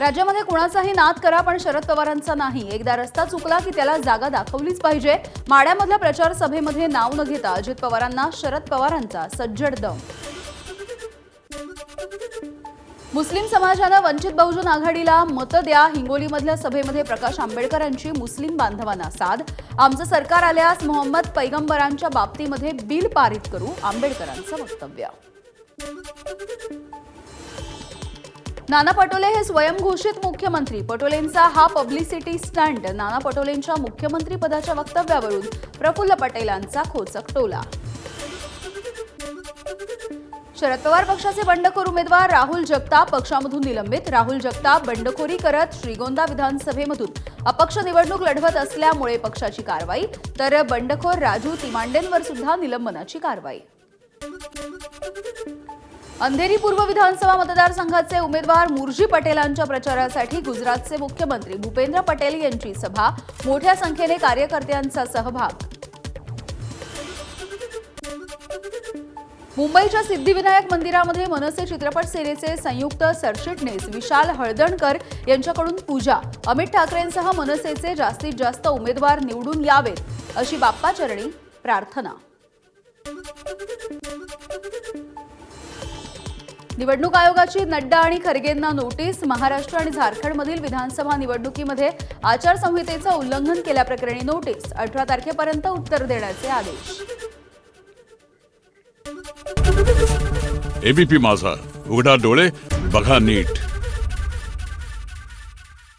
राज्यामध्ये कुणाचाही नाद करा पण शरद पवारांचा नाही। एकदा रस्ता चुकला की त्याला जागा दाखवलीच पाहिजे। माड्यामधल्या प्रचार सभेमध्ये नाव न घेता अजित पवारांना शरद पवारांचा सज्जड दम। मुस्लिम समाजानं वंचित बहुजन आघाडीला मत द्या। हिंगोलीमधल्या सभेमध्ये प्रकाश आंबेडकरांची मुस्लिम बांधवांना साद। आमचं सरकार आल्यास मोहम्मद पैगंबरांच्या बाबतीमध्ये बिल पारित करू, आंबेडकरांचं वक्तव्य। नाना पटोले हे स्वयंघोषित मुख्यमंत्री। पटोलेंचा हा पब्लिसिटी स्टंट। नाना पटोलेंच्या मुख्यमंत्री पदाच्या वक्तव्यावरून प्रफुल्ल पटेलांचा खोचक टोला। शरद पवार पक्षाचे बंडखोर उमेदवार राहुल जगताप पक्षामधून निलंबित। राहुल जगताप बंडखोरी करत श्रीगोंदा विधानसभेमधून अपक्ष निवडणूक लढवत असल्यामुळे पक्षाची कारवाई, तर बंडखोर राजू तिमांडेंवर सुद्धा निलंबनाची कारवाई। अंधेरी पूर्व विधानसभा मतदारसंघाचे उमेदवार मुर्जी पटेलांच्या प्रचारासाठी गुजरातचे मुख्यमंत्री भूपेंद्र पटेल यांची सभा। मोठ्या संख्येने कार्यकर्त्यांचा सहभाग। मुंबईच्या सिद्धिविनायक मंदिरामध्ये मनसे चित्रपट सेनेचे संयुक्त सरचिटणीस विशाल हळदणकर यांच्याकडून पूजा। अमित ठाकरेंसह मनसेचे जास्तीत जास्त उमेदवार निवडून यावेत अशी बाप्पाचरणी प्रार्थना। निवडणूक आयोगाची नड्डा आणि खरगेंना नोटीस। महाराष्ट्र आणि झारखंडमधील विधानसभा निवडणुकीमध्ये आचारसंहितेचं उल्लंघन केल्याप्रकरणी नोटीस। 18 तारखेपर्यंत उत्तर देण्याचे आदेश। एबीपी माझा, उघडा डोळे बघा नीट।